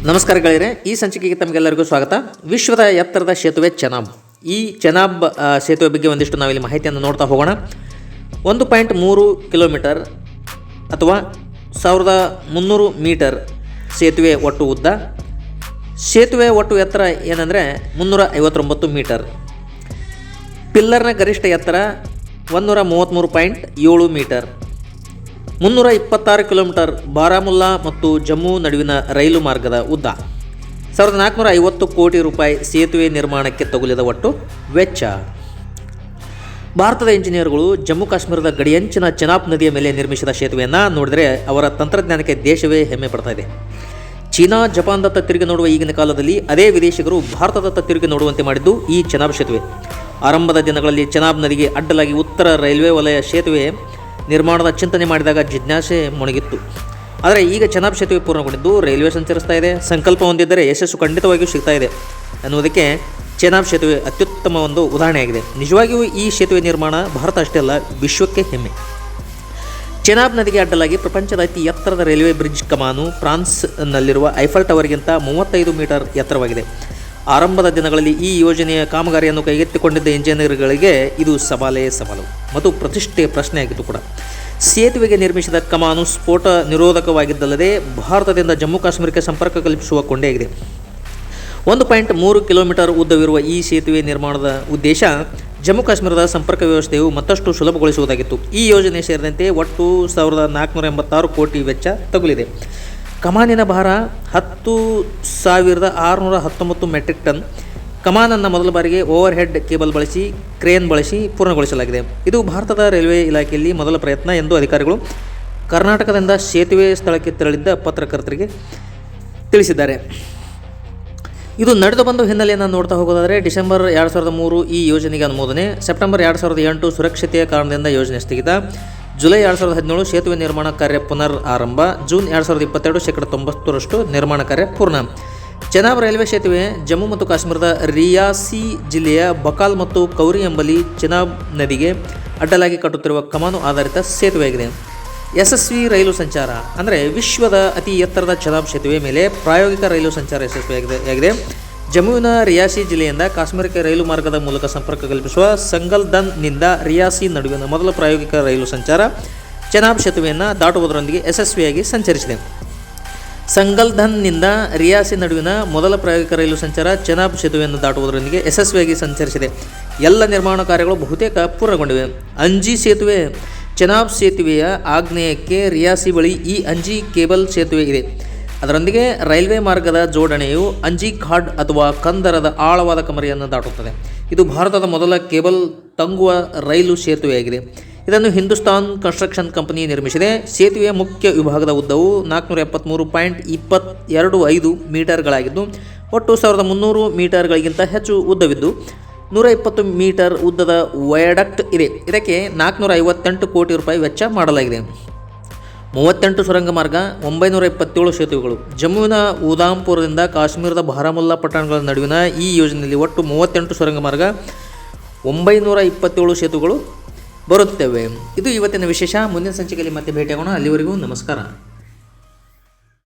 ನಮಸ್ಕಾರ ಗೆಳೆಯರೆ, ಈ ಸಂಚಿಕೆಗೆ ತಮಗೆಲ್ಲರಿಗೂ ಸ್ವಾಗತ. ವಿಶ್ವದ ಎತ್ತರದ ಸೇತುವೆ ಚೆನಾಬ್. ಈ ಚೆನಾಬ್ ಸೇತುವೆ ಬಗ್ಗೆ ಒಂದಿಷ್ಟು ನಾವಿಲ್ಲಿ ಮಾಹಿತಿಯನ್ನು ನೋಡ್ತಾ ಹೋಗೋಣ. 1.3 ಕಿಲೋಮೀಟರ್ ಅಥವಾ 1300 ಮೀಟರ್ ಸೇತುವೆ ಒಟ್ಟು ಉದ್ದ. ಸೇತುವೆ ಒಟ್ಟು ಎತ್ತರ ಏನಂದರೆ 359 ಮೀಟರ್. ಪಿಲ್ಲರ್ನ ಗರಿಷ್ಠ ಎತ್ತರ 133.7 ಮೀಟರ್. 326 ಕಿಲೋಮೀಟರ್ ಬಾರಾಮುಲ್ಲಾ ಮತ್ತು ಜಮ್ಮು ನಡುವಿನ ರೈಲು ಮಾರ್ಗದ ಉದ್ದ. 1450 ಕೋಟಿ ರೂಪಾಯಿ ಸೇತುವೆ ನಿರ್ಮಾಣಕ್ಕೆ ತಗುಲಿದ ಒಟ್ಟು ವೆಚ್ಚ. ಭಾರತದ ಇಂಜಿನಿಯರ್ಗಳು ಜಮ್ಮು ಕಾಶ್ಮೀರದ ಗಡಿಯಂಚಿನ ಚೆನಾಬ್ ನದಿಯ ಮೇಲೆ ನಿರ್ಮಿಸಿದ ಸೇತುವೆಯನ್ನು ನೋಡಿದರೆ ಅವರ ತಂತ್ರಜ್ಞಾನಕ್ಕೆ ದೇಶವೇ ಹೆಮ್ಮೆ ಪಡ್ತಾ ಇದೆ. ಚೀನಾ, ಜಪಾನ್ದತ್ತ ತಿರುಗಿ ನೋಡುವ ಈಗಿನ ಕಾಲದಲ್ಲಿ ಅದೇ ವಿದೇಶಿಗರು ಭಾರತದತ್ತ ತಿರುಗಿ ನೋಡುವಂತೆ ಮಾಡಿದ್ದು ಈ ಚೆನಾಬ್ ಸೇತುವೆ. ಆರಂಭದ ದಿನಗಳಲ್ಲಿ ಚೆನಾಬ್ ನದಿಗೆ ಅಡ್ಡಲಾಗಿ ಉತ್ತರ ರೈಲ್ವೆ ವಲಯ ಸೇತುವೆ ನಿರ್ಮಾಣದ ಚಿಂತನೆ ಮಾಡಿದಾಗ ಜಿಜ್ಞಾಸೆ ಮೊಣಗಿತ್ತು. ಆದರೆ ಈಗ ಚೆನಾಬ್ ಸೇತುವೆ ಪೂರ್ಣಗೊಂಡಿದ್ದು ರೈಲ್ವೆ ಸಂಚರಿಸ್ತಾ ಇದೆ. ಸಂಕಲ್ಪ ಹೊಂದಿದ್ದರೆ ಯಶಸ್ಸು ಖಂಡಿತವಾಗಿಯೂ ಸಿಗ್ತಾ ಇದೆ ಅನ್ನುವುದಕ್ಕೆ ಚೆನಾಬ್ ಸೇತುವೆ ಅತ್ಯುತ್ತಮ ಒಂದು ಉದಾಹರಣೆಯಾಗಿದೆ. ನಿಜವಾಗಿಯೂ ಈ ಸೇತುವೆ ನಿರ್ಮಾಣ ಭಾರತ ಅಷ್ಟೇ ಅಲ್ಲ, ವಿಶ್ವಕ್ಕೆ ಹೆಮ್ಮೆ. ಚೆನಾಬ್ ನದಿಗೆ ಅಡ್ಡಲಾಗಿ ಪ್ರಪಂಚದ ಅತಿ ಎತ್ತರದ ರೈಲ್ವೆ ಬ್ರಿಡ್ಜ್ ಕಮಾನು ಫ್ರಾನ್ಸ್ನಲ್ಲಿರುವ ಐಫಲ್ ಟವರ್ಗಿಂತ 35 ಮೀಟರ್ ಎತ್ತರವಾಗಿದೆ. ಆರಂಭದ ದಿನಗಳಲ್ಲಿ ಈ ಯೋಜನೆಯ ಕಾಮಗಾರಿಯನ್ನು ಕೈಗೆತ್ತಿಕೊಂಡಿದ್ದ ಇಂಜಿನಿಯರ್ಗಳಿಗೆ ಇದು ಸವಾಲೇ ಸವಾಲು ಮತ್ತು ಪ್ರತಿಷ್ಠೆಯ ಪ್ರಶ್ನೆಯಾಗಿತ್ತು ಕೂಡ. ಸೇತುವೆಗೆ ನಿರ್ಮಿಸಿದ ಕಮಾನು ಸ್ಫೋಟ ನಿರೋಧಕವಾಗಿದ್ದಲ್ಲದೆ ಭಾರತದಿಂದ ಜಮ್ಮು ಕಾಶ್ಮೀರಕ್ಕೆ ಸಂಪರ್ಕ ಕಲ್ಪಿಸುವ ಕೊಂಡಿಯಾಗಿದೆ. 1.3 ಕಿಲೋಮೀಟರ್ ಉದ್ದವಿರುವ ಈ ಸೇತುವೆ ನಿರ್ಮಾಣದ ಉದ್ದೇಶ ಜಮ್ಮು ಕಾಶ್ಮೀರದ ಸಂಪರ್ಕ ವ್ಯವಸ್ಥೆಯು ಮತ್ತಷ್ಟು ಸುಲಭಗೊಳಿಸುವುದಾಗಿತ್ತು. ಈ ಯೋಜನೆ ಸೇರಿದಂತೆ ಒಟ್ಟು 1486 ಕೋಟಿ ವೆಚ್ಚ ತಗುಲಿದೆ. ಕಮಾನಿನ ಭಾರ 10,619 ಮೆಟ್ರಿಕ್ ಟನ್. ಕಮಾನನ್ನು ಮೊದಲ ಬಾರಿಗೆ ಓವರ್ ಹೆಡ್ ಕೇಬಲ್ ಬಳಸಿ ಕ್ರೇನ್ ಬಳಸಿ ಪೂರ್ಣಗೊಳಿಸಲಾಗಿದೆ. ಇದು ಭಾರತದ ರೈಲ್ವೆ ಇಲಾಖೆಯಲ್ಲಿ ಮೊದಲ ಪ್ರಯತ್ನ ಎಂದು ಅಧಿಕಾರಿಗಳು ಕರ್ನಾಟಕದಿಂದ ಸೇತುವೆ ಸ್ಥಳಕ್ಕೆ ತೆರಳಿದ್ದ ಪತ್ರಕರ್ತರಿಗೆ ತಿಳಿಸಿದ್ದಾರೆ. ಇದು ನಡೆದು ಬಂದ ಹಿನ್ನೆಲೆಯನ್ನು ನೋಡ್ತಾ ಹೋಗೋದಾದರೆ ಡಿಸೆಂಬರ್ 2003 ಈ ಯೋಜನೆಗೆ ಅನುಮೋದನೆ. ಸೆಪ್ಟೆಂಬರ್ 2008 ಸುರಕ್ಷತೆಯ ಕಾರಣದಿಂದ ಯೋಜನೆ ಸ್ಥಗಿತ. ಜುಲೈ 2017 ಸೇತುವೆ ನಿರ್ಮಾಣ ಕಾರ್ಯ ಪುನರ್ ಆರಂಭ. ಜೂನ್ 2022 90% ನಿರ್ಮಾಣ ಕಾರ್ಯ ಪೂರ್ಣ. ಚೆನಾಬ್ ರೈಲ್ವೆ ಸೇತುವೆ ಜಮ್ಮು ಮತ್ತು ಕಾಶ್ಮೀರದ ರಿಯಾಸಿ ಜಿಲ್ಲೆಯ ಬಕಾಲ್ ಮತ್ತು ಕೌರಿ ಎಂಬಲ್ಲಿ ಚೆನಾಬ್ ನದಿಗೆ ಅಡ್ಡಲಾಗಿ ಕಟ್ಟುತ್ತಿರುವ ಕಮಾನು ಆಧಾರಿತ ಸೇತುವೆಯಾಗಿದೆ. ಯಶಸ್ವಿ ರೈಲು ಸಂಚಾರ ಅಂದರೆ ವಿಶ್ವದ ಅತಿ ಎತ್ತರದ ಚೆನಾಬ್ ಸೇತುವೆ ಮೇಲೆ ಪ್ರಾಯೋಗಿಕ ರೈಲು ಸಂಚಾರ ಯಶಸ್ವಿಯಾಗಿದೆ. ಜಮ್ಮುವಿನ ರಿಯಾಸಿ ಜಿಲ್ಲೆಯಿಂದ ಕಾಶ್ಮೀರಕ್ಕೆ ರೈಲು ಮಾರ್ಗದ ಮೂಲಕ ಸಂಪರ್ಕ ಕಲ್ಪಿಸುವ ಸಂಗಲ್ದನ್ನಿಂದ ರಿಯಾಸಿ ನಡುವಿನ ಮೊದಲ ಪ್ರಾಯೋಗಿಕ ರೈಲು ಸಂಚಾರ ಚೆನಾಬ್ ಸೇತುವೆಯನ್ನು ದಾಟುವುದರೊಂದಿಗೆ ಯಶಸ್ವಿಯಾಗಿ ಸಂಚರಿಸಿದೆ. ಸಂಗಲ್ದನ್ನಿಂದ ರಿಯಾಸಿ ನಡುವಿನ ಮೊದಲ ಪ್ರಾಯೋಗಿಕ ರೈಲು ಸಂಚಾರ ಚೆನಾಬ್ ಸೇತುವೆಯನ್ನು ದಾಟುವುದರೊಂದಿಗೆ ಯಶಸ್ವಿಯಾಗಿ ಸಂಚರಿಸಿದೆ. ಎಲ್ಲ ನಿರ್ಮಾಣ ಕಾರ್ಯಗಳು ಬಹುತೇಕ ಪೂರ್ಣಗೊಂಡಿವೆ. ಅಂಜಿ ಸೇತುವೆ. ಚೆನಾಬ್ ಸೇತುವೆಯ ಆಗ್ನೇಯಕ್ಕೆ ರಿಯಾಸಿ ಬಳಿ ಈ ಅಂಜಿ ಕೇಬಲ್ ಸೇತುವೆ ಇದೆ. ಅದರೊಂದಿಗೆ ರೈಲ್ವೆ ಮಾರ್ಗದ ಜೋಡಣೆಯು ಅಂಜಿ ಖಾಡ್ ಅಥವಾ ಕಂದರದ ಆಳವಾದ ಕಮರಿಯನ್ನು ದಾಟುತ್ತದೆ. ಇದು ಭಾರತದ ಮೊದಲ ಕೇಬಲ್ ತಂಗುವ ರೈಲು ಸೇತುವೆಯಾಗಿದೆ. ಇದನ್ನು ಹಿಂದೂಸ್ತಾನ್ ಕನ್ಸ್ಟ್ರಕ್ಷನ್ ಕಂಪನಿ ನಿರ್ಮಿಸಿದೆ. ಸೇತುವೆಯ ಮುಖ್ಯ ವಿಭಾಗದ ಉದ್ದವು 473.225 ಮೀಟರ್ಗಳಾಗಿದ್ದು ಒಟ್ಟು 1300 ಮೀಟರ್ಗಳಿಗಿಂತ ಹೆಚ್ಚು ಉದ್ದವಿದ್ದು 120 ಮೀಟರ್ ಉದ್ದದ ವಯಾಡಕ್ಟ್ ಇದೆ. ಇದಕ್ಕೆ 458 ಕೋಟಿ ರೂಪಾಯಿ ವೆಚ್ಚ ಮಾಡಲಾಗಿದೆ. 38 ಸುರಂಗ ಮಾರ್ಗ, 927 ಸೇತುವೆಗಳು. ಜಮ್ಮುವಿನ ಉದಾಂಪುರದಿಂದ ಕಾಶ್ಮೀರದ ಬಾರಾಮುಲ್ಲಾ ಪಟ್ಟಣಗಳ ನಡುವಿನ ಈ ಯೋಜನೆಯಲ್ಲಿ ಒಟ್ಟು 38 ಸುರಂಗ ಮಾರ್ಗ, 927 ಸೇತುವೆಗಳು ಬರುತ್ತವೆ. ಇದು ಇವತ್ತಿನ ವಿಶೇಷ. ಮುಂದಿನ ಸಂಚಿಕೆಯಲ್ಲಿ ಮತ್ತೆ ಭೇಟಿಯಾಗೋಣ. ಅಲ್ಲಿವರೆಗೂ ನಮಸ್ಕಾರ.